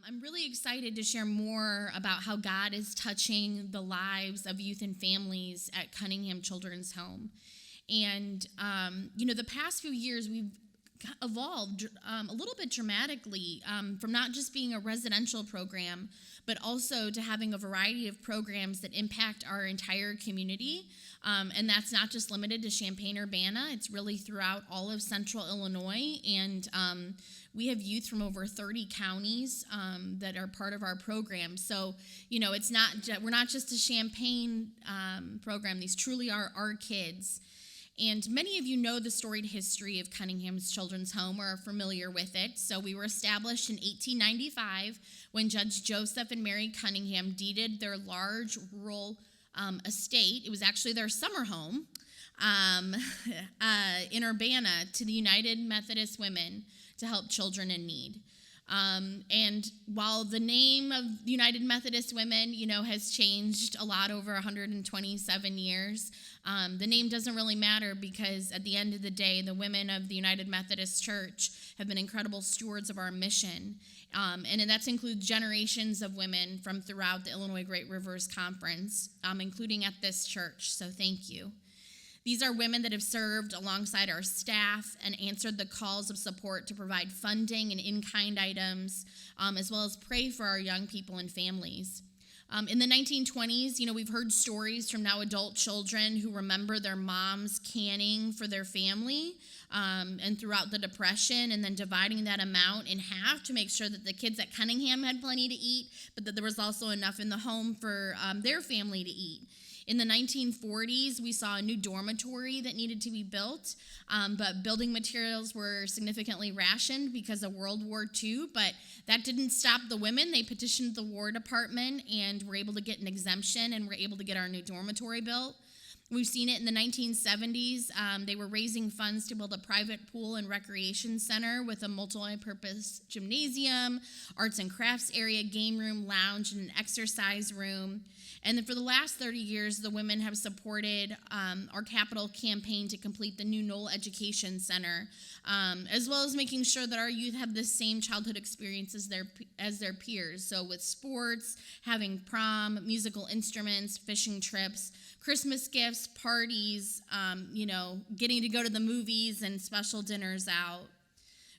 I'm really excited to share more about how God is touching the lives of youth and families at Cunningham Children's Home. And, the past few years, we've evolved a little bit dramatically from not just being a residential program, but also to having a variety of programs that impact our entire community. And that's not just limited to Champaign-Urbana. It's really throughout all of central Illinois. And we have youth from over 30 counties that are part of our program. So, it's we're not just a Champaign program. These truly are our kids. And many of you know the storied history of Cunningham's Children's Home or are familiar with it. So we were established in 1895 when Judge Joseph and Mary Cunningham deeded their large rural estate. It was actually their summer home in Urbana to the United Methodist Women to help children in need. And while the name of the United Methodist Women, has changed a lot over 127 years, the name doesn't really matter because at the end of the day, the women of the United Methodist Church have been incredible stewards of our mission. And that includes generations of women from throughout the Illinois Great Rivers Conference, including at this church. So thank you. These are women that have served alongside our staff and answered the calls of support to provide funding and in-kind items, as well as pray for our young people and families. In the 1920s, we've heard stories from now adult children who remember their moms canning for their family and throughout the Depression, and then dividing that amount in half to make sure that the kids at Cunningham had plenty to eat, but that there was also enough in the home for their family to eat. In the 1940s, we saw a new dormitory that needed to be built, but building materials were significantly rationed because of World War II, but that didn't stop the women. They petitioned the War Department and were able to get an exemption and were able to get our new dormitory built. We've seen it in the 1970s. They were raising funds to build a private pool and recreation center with a multi-purpose gymnasium, arts and crafts area, game room, lounge, and an exercise room. And then for the last 30 years, the women have supported our capital campaign to complete the new Knoll Education Center, as well as making sure that our youth have the same childhood experiences as their peers. So with sports, having prom, musical instruments, fishing trips, Christmas gifts, parties, getting to go to the movies and special dinners out.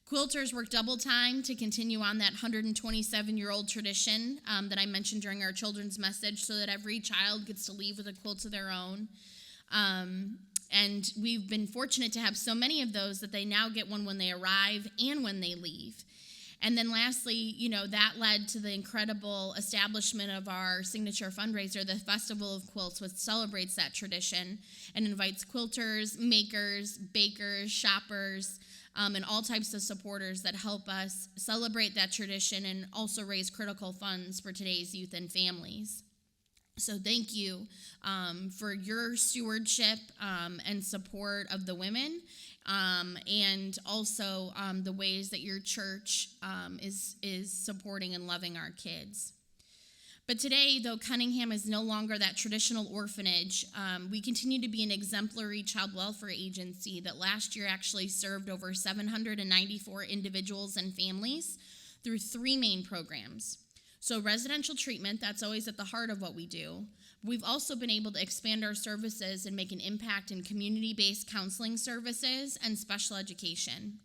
Quilters work double time to continue on that 127-year-old tradition that I mentioned during our children's message so that every child gets to leave with a quilt of their own. And we've been fortunate to have so many of those that they now get one when they arrive and when they leave. And then lastly, that led to the incredible establishment of our signature fundraiser, the Festival of Quilts, which celebrates that tradition and invites quilters, makers, bakers, shoppers, and all types of supporters that help us celebrate that tradition and also raise critical funds for today's youth and families. So thank you for your stewardship and support of the women, and also the ways that your church is supporting and loving our kids. But today, though Cunningham is no longer that traditional orphanage, we continue to be an exemplary child welfare agency that last year actually served over 794 individuals and families through 3 main programs. So residential treatment, that's always at the heart of what we do. We've also been able to expand our services and make an impact in community-based counseling services and special education.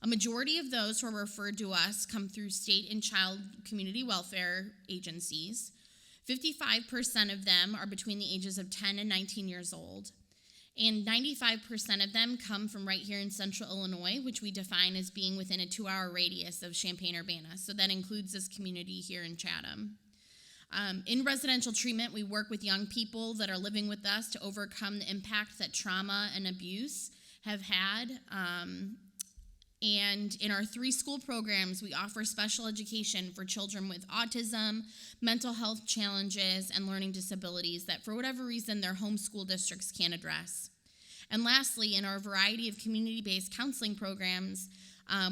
A majority of those who are referred to us come through state and child community welfare agencies. 55% of them are between the ages of 10 and 19 years old. And 95% of them come from right here in central Illinois, which we define as being within a 2-hour radius of Champaign-Urbana. So that includes this community here in Chatham. In residential treatment, we work with young people that are living with us to overcome the impact that trauma and abuse have had. And in our 3 school programs, we offer special education for children with autism, mental health challenges, and learning disabilities that for whatever reason their home school districts can't address. And lastly, in our variety of community-based counseling programs,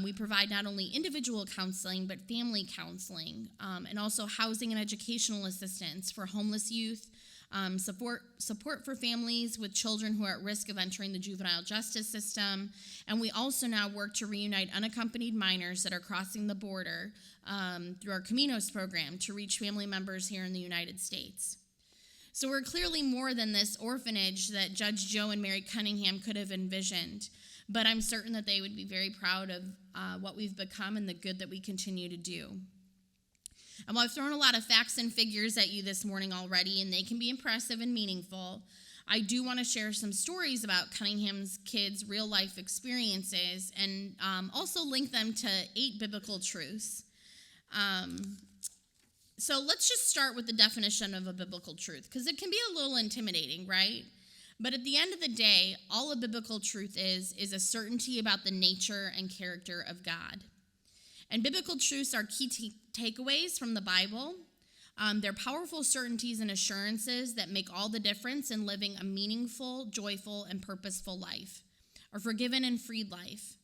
we provide not only individual counseling, but family counseling, and also housing and educational assistance for homeless youth, support for families with children who are at risk of entering the juvenile justice system. And we also now work to reunite unaccompanied minors that are crossing the border through our Caminos program to reach family members here in the United States. So we're clearly more than this orphanage that Judge Joe and Mary Cunningham could have envisioned, but I'm certain that they would be very proud of what we've become and the good that we continue to do. And while I've thrown a lot of facts and figures at you this morning already, and they can be impressive and meaningful, I do want to share some stories about Cunningham's kids' real-life experiences and also link them to 8 biblical truths. So let's just start with the definition of a biblical truth, because it can be a little intimidating, right? But at the end of the day, all a biblical truth is a certainty about the nature and character of God. And biblical truths are key takeaways from the Bible. They're powerful certainties and assurances that make all the difference in living a meaningful, joyful, and purposeful life, a forgiven and freed life.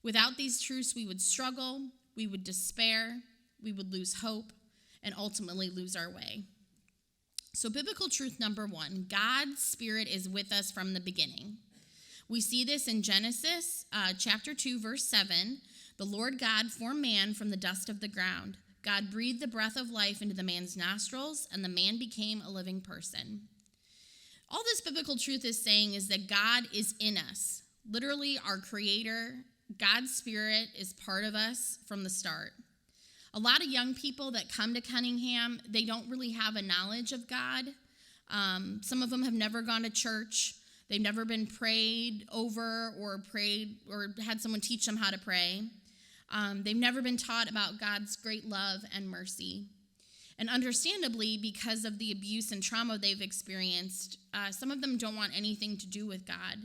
Without these truths, we would struggle, we would despair, we would lose hope, and ultimately lose our way. So biblical truth number 1, God's Spirit is with us from the beginning. We see this in Genesis chapter 2, verse 7. The Lord God formed man from the dust of the ground. God breathed the breath of life into the man's nostrils, and the man became a living person. All this biblical truth is saying is that God is in us. Literally, our Creator, God's Spirit, is part of us from the start. A lot of young people that come to Cunningham, they don't really have a knowledge of God. Some of them have never gone to church. They've never been prayed over or had someone teach them how to pray. They've never been taught about God's great love and mercy. And understandably, because of the abuse and trauma they've experienced, some of them don't want anything to do with God.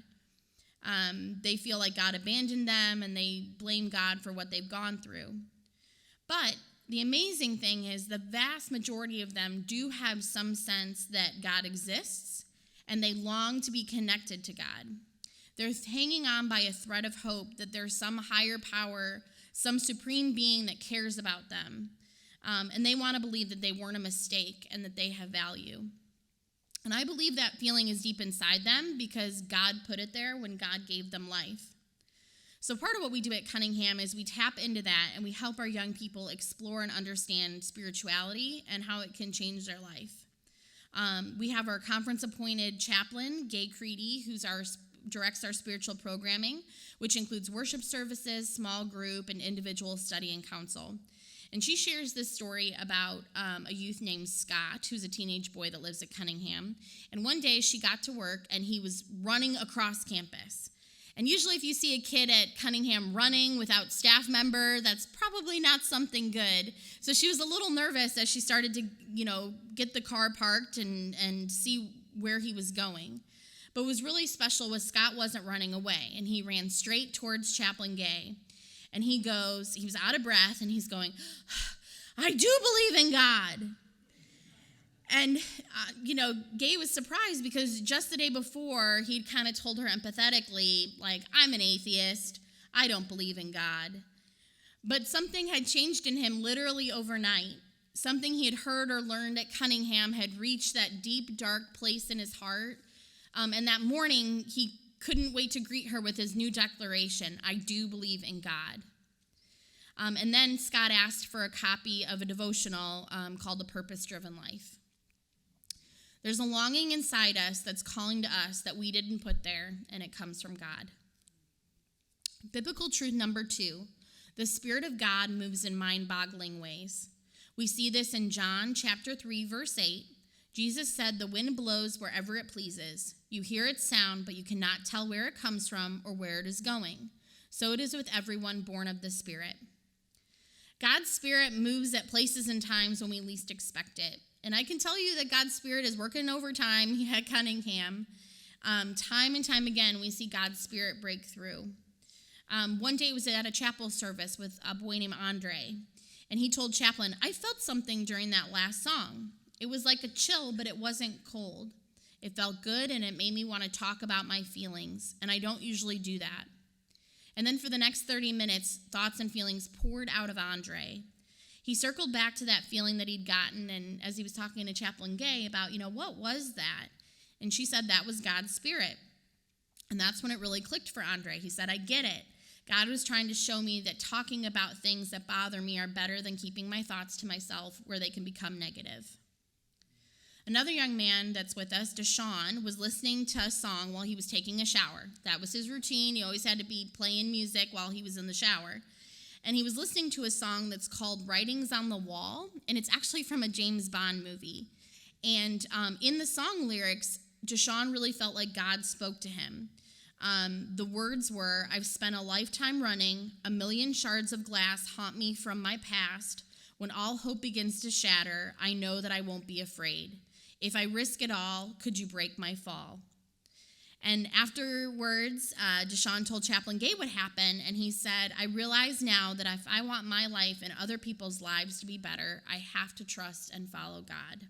They feel like God abandoned them, and they blame God for what they've gone through. But the amazing thing is the vast majority of them do have some sense that God exists, and they long to be connected to God. They're hanging on by a thread of hope that there's some higher power, some supreme being that cares about them. And they want to believe that they weren't a mistake and that they have value. And I believe that feeling is deep inside them because God put it there when God gave them life. So part of what we do at Cunningham is we tap into that and we help our young people explore and understand spirituality and how it can change their life. We have our conference-appointed chaplain, Gay Creedy, who directs our spiritual programming, which includes worship services, small group, and individual study and counsel. And she shares this story about a youth named Scott, who's a teenage boy that lives at Cunningham. And one day she got to work, and he was running across campus. And usually if you see a kid at Cunningham running without staff member, that's probably not something good. So she was a little nervous as she started to, get the car parked and see where he was going. But what was really special was Scott wasn't running away, and he ran straight towards Chaplain Gay. And he was out of breath, and he's going, I do believe in God. And, Gay was surprised because just the day before, he'd kind of told her empathetically, like, I'm an atheist. I don't believe in God. But something had changed in him literally overnight. Something he had heard or learned at Cunningham had reached that deep, dark place in his heart. And that morning, he couldn't wait to greet her with his new declaration, I do believe in God. And then Scott asked for a copy of a devotional called The Purpose-Driven Life. There's a longing inside us that's calling to us that we didn't put there, and it comes from God. Biblical truth number 2, the Spirit of God moves in mind-boggling ways. We see this in John chapter 3, verse 8. Jesus said, the wind blows wherever it pleases. You hear its sound, but you cannot tell where it comes from or where it is going. So it is with everyone born of the Spirit. God's Spirit moves at places and times when we least expect it. And I can tell you that God's Spirit is working overtime at Cunningham. Time and time again, we see God's Spirit break through. One day it was at a chapel service with a boy named Andre. And he told Chaplain, I felt something during that last song. It was like a chill, but it wasn't cold. It felt good, and it made me want to talk about my feelings. And I don't usually do that. And then for the next 30 minutes, thoughts and feelings poured out of Andre. He circled back to that feeling that he'd gotten, and as he was talking to Chaplain Gay about, what was that? And she said that was God's Spirit. And that's when it really clicked for Andre. He said, I get it. God was trying to show me that talking about things that bother me are better than keeping my thoughts to myself where they can become negative. Another young man that's with us, Deshaun, was listening to a song while he was taking a shower. That was his routine. He always had to be playing music while he was in the shower. And he was listening to a song that's called Writings on the Wall, and it's actually from a James Bond movie. And in the song lyrics, Deshaun really felt like God spoke to him. The words were, I've spent a lifetime running, a million shards of glass haunt me from my past. When all hope begins to shatter, I know that I won't be afraid. If I risk it all, could you break my fall? And afterwards, Deshaun told Chaplain Gay what happened, and he said, I realize now that if I want my life and other people's lives to be better, I have to trust and follow God.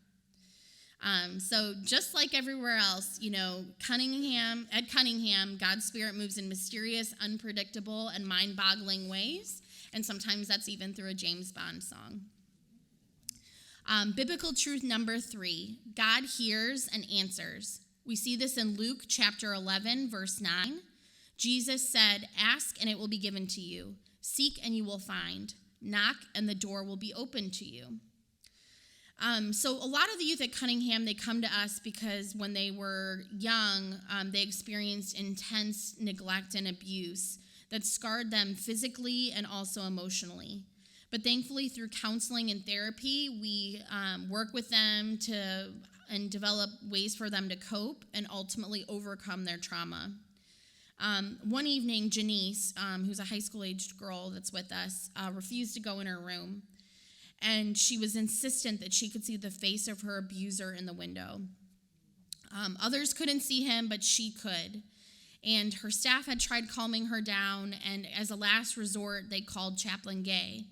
So just like everywhere else, at Cunningham, God's Spirit moves in mysterious, unpredictable, and mind-boggling ways, and sometimes that's even through a James Bond song. Biblical truth number 3, God hears and answers. We see this in Luke chapter 11, verse 9. Jesus said, ask and it will be given to you. Seek and you will find. Knock and the door will be opened to you. So a lot of the youth at Cunningham, they come to us because when they were young, they experienced intense neglect and abuse that scarred them physically and also emotionally. But thankfully, through counseling and therapy, we work with them and develop ways for them to cope and ultimately overcome their trauma. One evening, Janice, who's a high school-aged girl that's with us, refused to go in her room. And she was insistent that she could see the face of her abuser in the window. Others couldn't see him, but she could. And her staff had tried calming her down, and as a last resort, they called Chaplain Gay.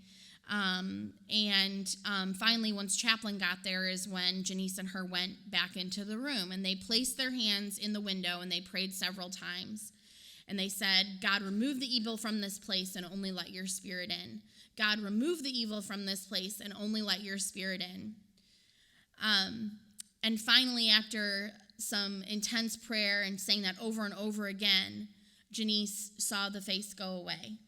Finally, once Chaplain got there is when Janice and her went back into the room, and they placed their hands in the window, and they prayed several times. And they said, God, remove the evil from this place and only let your Spirit in. God, remove the evil from this place and only let your Spirit in. And finally, after some intense prayer and saying that over and over again, Janice saw the face go away.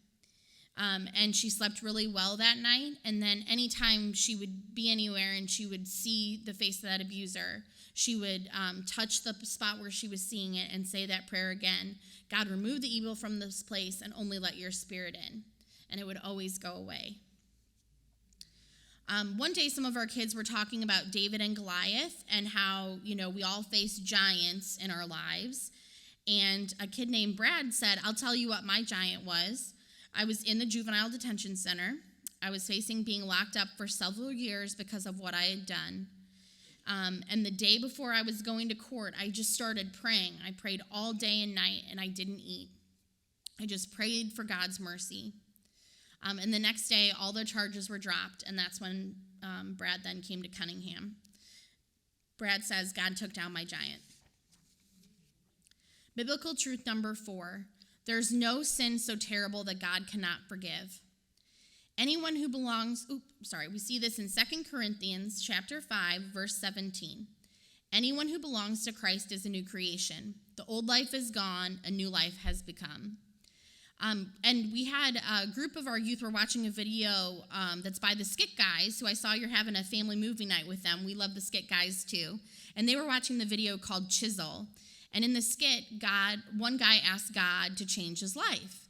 And she slept really well that night. And then anytime she would be anywhere and she would see the face of that abuser, she would touch the spot where she was seeing it and say that prayer again. God, remove the evil from this place and only let your Spirit in. And it would always go away. One day, some of our kids were talking about David and Goliath and how, we all face giants in our lives. And a kid named Brad said, I'll tell you what my giant was. I was in the juvenile detention center. I was facing being locked up for several years because of what I had done. And the day before I was going to court, I just started praying. I prayed all day and night, and I didn't eat. I just prayed for God's mercy. And the next day, all the charges were dropped, and that's when Brad then came to Cunningham. Brad says, God took down my giant. Biblical truth number 4, there's no sin so terrible that God cannot forgive. Anyone who belongs, we see this in 2 Corinthians chapter 5, verse 17. Anyone who belongs to Christ is a new creation. The old life is gone, a new life has become. And we had a group of our youth were watching a video that's by the Skit Guys, who I saw you're having a family movie night with them. We love the Skit Guys too. And they were watching the video called Chisel. And in the skit, one guy asked God to change his life.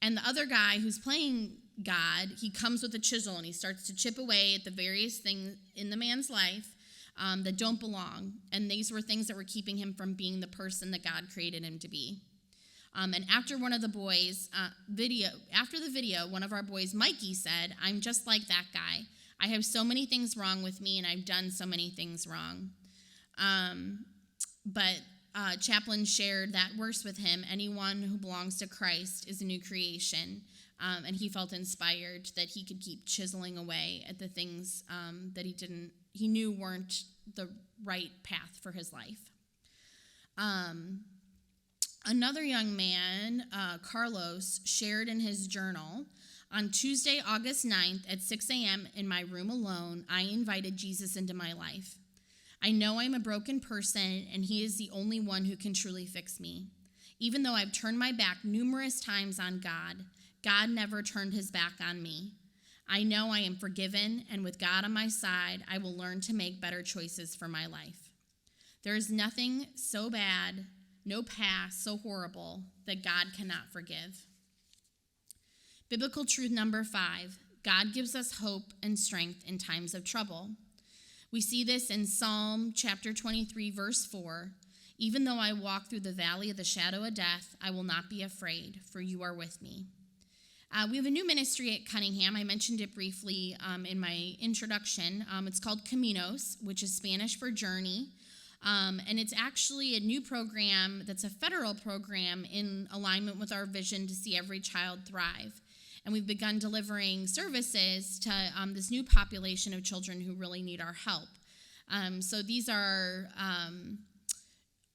And the other guy who's playing God, he comes with a chisel and he starts to chip away at the various things in the man's life that don't belong. And these were things that were keeping him from being the person that God created him to be. And after one of the boys' after the video, one of our boys, Mikey, said, I'm just like that guy. I have so many things wrong with me, and I've done so many things wrong. But Chaplain shared that verse with him, anyone who belongs to Christ is a new creation. And he felt inspired that he could keep chiseling away at the things that he knew weren't the right path for his life. Another young man, Carlos, shared in his journal On Tuesday, August 9th at 6 a.m. in my room alone, I invited Jesus into my life. I know I'm a broken person, and he is the only one who can truly fix me. Even though I've turned my back numerous times on God, God never turned his back on me. I know I am forgiven, and with God on my side, I will learn to make better choices for my life. There is nothing so bad, no past so horrible that God cannot forgive. Biblical truth number 5, God gives us hope and strength in times of trouble. We see this in Psalm chapter 23, verse 4. Even though I walk through the valley of the shadow of death, I will not be afraid, for you are with me. We have a new ministry at Cunningham. I mentioned it briefly in my introduction. It's called Caminos, which is Spanish for journey. And it's actually a new program that's a federal program in alignment with our vision to see every child thrive. And we've begun delivering services to this new population of children who really need our help. So these are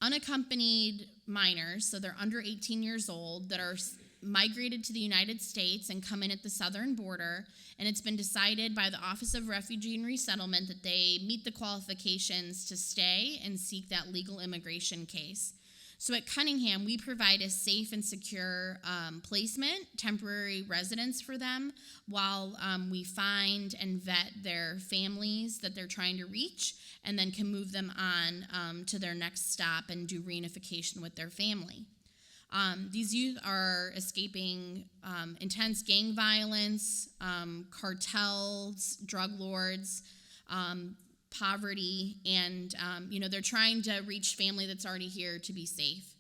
unaccompanied minors, so they're under 18 years old, that are migrated to the United States and come in at the southern border, and it's been decided by the Office of Refugee and Resettlement that they meet the qualifications to stay and seek that legal immigration case. So at Cunningham, we provide a safe and secure placement, temporary residence for them, while we find and vet their families that they're trying to reach, and then can move them on to their next stop and do reunification with their family. These youth are escaping intense gang violence, cartels, drug lords, poverty, and they're trying to reach family that's already here to be safe.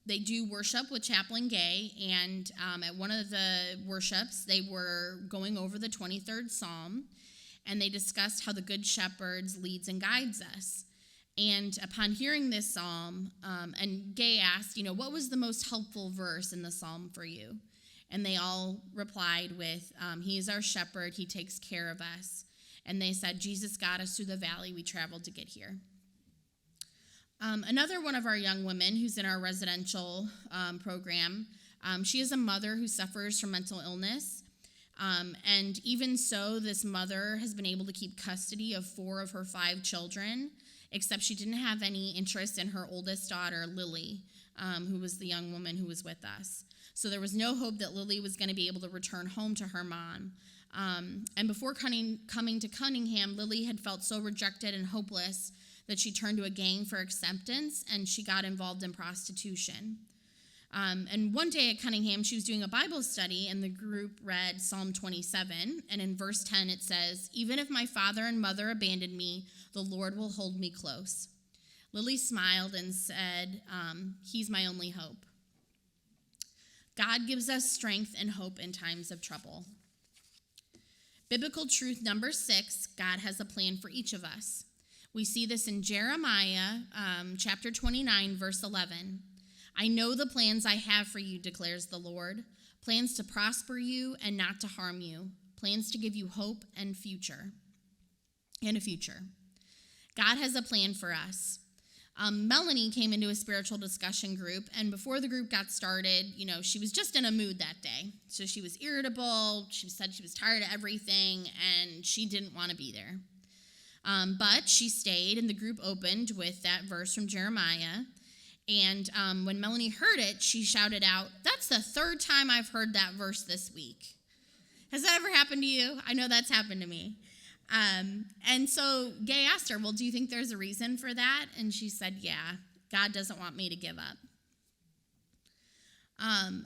They do worship with Chaplain Gay, and at one of the worships, they were going over the 23rd Psalm, and they discussed how the Good Shepherd leads and guides us. And upon hearing this psalm, and Gay asked, what was the most helpful verse in the psalm for you? And they all replied with, he is our shepherd, he takes care of us. And they said, Jesus got us through the valley we traveled to get here. Another one of our young women who's in our residential program, she is a mother who suffers from mental illness. And even so, this mother has been able to keep custody of 4 of her 5 children, except she didn't have any interest in her oldest daughter, Lily, who was the young woman who was with us. So there was no hope that Lily was going to be able to return home to her mom. And before coming to Cunningham, Lily had felt so rejected and hopeless that she turned to a gang for acceptance, and she got involved in prostitution. And one day at Cunningham, she was doing a Bible study, and the group read Psalm 27, and in verse 10 it says, even if my father and mother abandon me, the Lord will hold me close. Lily smiled and said, he's my only hope. God gives us strength and hope in times of trouble. Biblical truth number 6, God has a plan for each of us. We see this in Jeremiah chapter 29, verse 11. I know the plans I have for you, declares the Lord, plans to prosper you and not to harm you, plans to give you hope and a future. God has a plan for us. Melanie came into a spiritual discussion group, and before the group got started, she was just in a mood that day. So she was irritable, she said she was tired of everything, and she didn't want to be there. But she stayed, and the group opened with that verse from Jeremiah. And when Melanie heard it, she shouted out, that's the 3rd time I've heard that verse this week. Has that ever happened to you? I know that's happened to me. And so Gay asked her, well, do you think there's a reason for that? And she said, yeah, God doesn't want me to give up.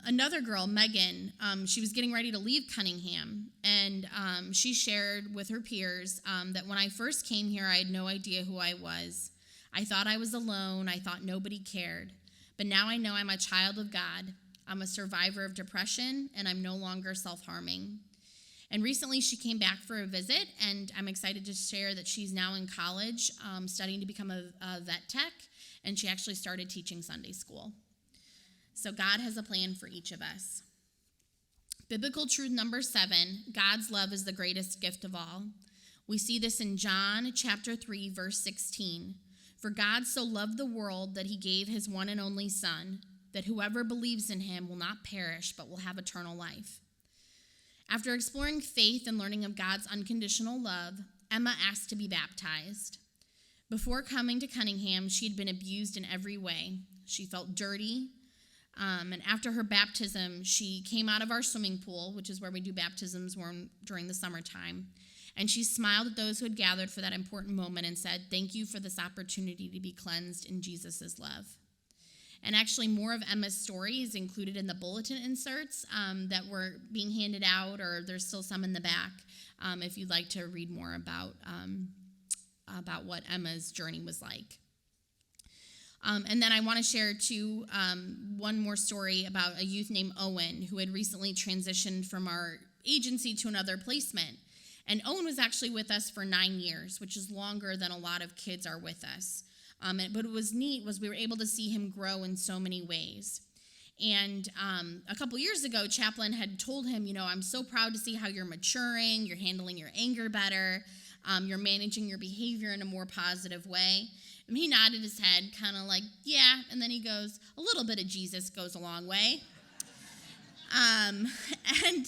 Another girl, Megan, she was getting ready to leave Cunningham, and she shared with her peers that when I first came here, I had no idea who I was. I thought I was alone. I thought nobody cared. But now I know I'm a child of God. I'm a survivor of depression, and I'm no longer self-harming. And recently she came back for a visit, and I'm excited to share that she's now in college studying to become a vet tech, and she actually started teaching Sunday school. So God has a plan for each of us. Biblical truth number 7, God's love is the greatest gift of all. We see this in John chapter 3, verse 16. For God so loved the world that he gave his one and only Son, that whoever believes in him will not perish but will have eternal life. After exploring faith and learning of God's unconditional love, Emma asked to be baptized. Before coming to Cunningham, she had been abused in every way. She felt dirty, and after her baptism, she came out of our swimming pool, which is where we do baptisms during the summertime, and she smiled at those who had gathered for that important moment and said, "Thank you for this opportunity to be cleansed in Jesus' love." And actually, more of Emma's story is included in the bulletin inserts that were being handed out, or there's still some in the back if you'd like to read more about what Emma's journey was like. And then I want to share, too, one more story about a youth named Owen who had recently transitioned from our agency to another placement. And Owen was actually with us for 9 years, which is longer than a lot of kids are with us. But what was neat was we were able to see him grow in so many ways. And a couple years ago, Chaplain had told him, I'm so proud to see how you're maturing, you're handling your anger better, you're managing your behavior in a more positive way. And he nodded his head, kind of like, yeah, and then he goes, a little bit of Jesus goes a long way. And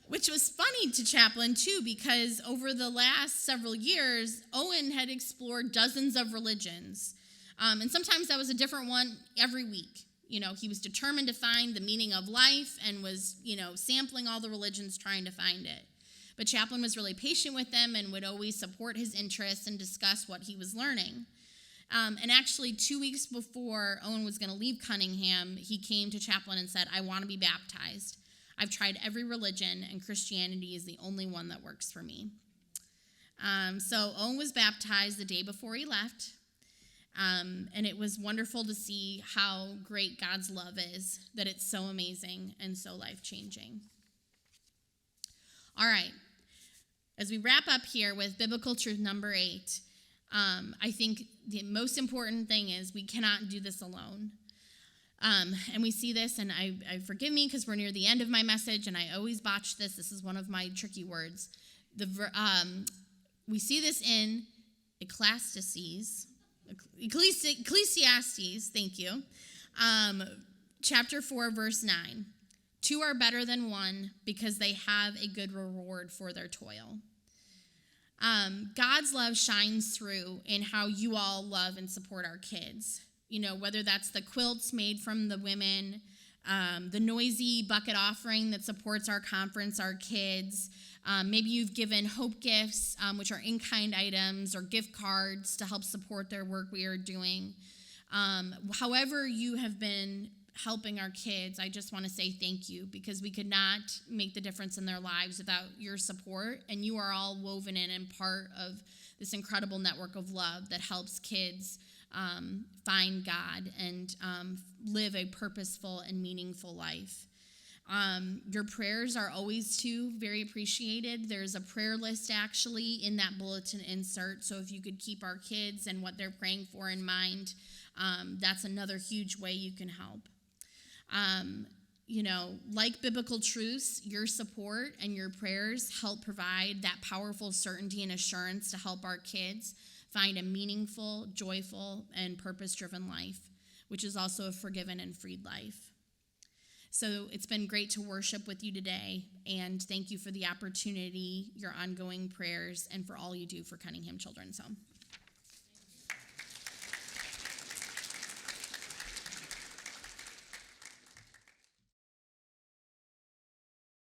which was funny to Chaplain, too, because over the last several years, Owen had explored dozens of religions. And sometimes that was a different one every week. He was determined to find the meaning of life and was, sampling all the religions trying to find it. But Chaplain was really patient with them and would always support his interests and discuss what he was learning. And actually, 2 weeks before Owen was going to leave Cunningham, he came to Chaplain and said, "I want to be baptized. I've tried every religion, and Christianity is the only one that works for me." So Owen was baptized the day before he left, and it was wonderful to see how great God's love is, that it's so amazing and so life-changing. All right, as we wrap up here with biblical truth number 8, I think the most important thing is we cannot do this alone. And we see this, and I forgive me because we're near the end of my message, and I always botch this. This is one of my tricky words. We see this in Ecclesiastes, thank you, chapter 4, verse 9. 2 are better than one because they have a good reward for their toil. God's love shines through in how you all love and support our kids. Whether that's the quilts made from the women, the noisy bucket offering that supports our conference, our kids. Maybe you've given hope gifts, which are in-kind items, or gift cards to help support their work we are doing. However you have been helping our kids, I just want to say thank you, because we could not make the difference in their lives without your support, and you are all woven in and part of this incredible network of love that helps kids find God and live a purposeful and meaningful life. Your prayers are always, too, very appreciated. There's a prayer list, actually, in that bulletin insert, so if you could keep our kids and what they're praying for in mind, that's another huge way you can help. Like biblical truths, your support and your prayers help provide that powerful certainty and assurance to help our kids find a meaningful, joyful, and purpose-driven life, which is also a forgiven and freed life. So it's been great to worship with you today, and thank you for the opportunity, your ongoing prayers, and for all you do for Cunningham Children's Home.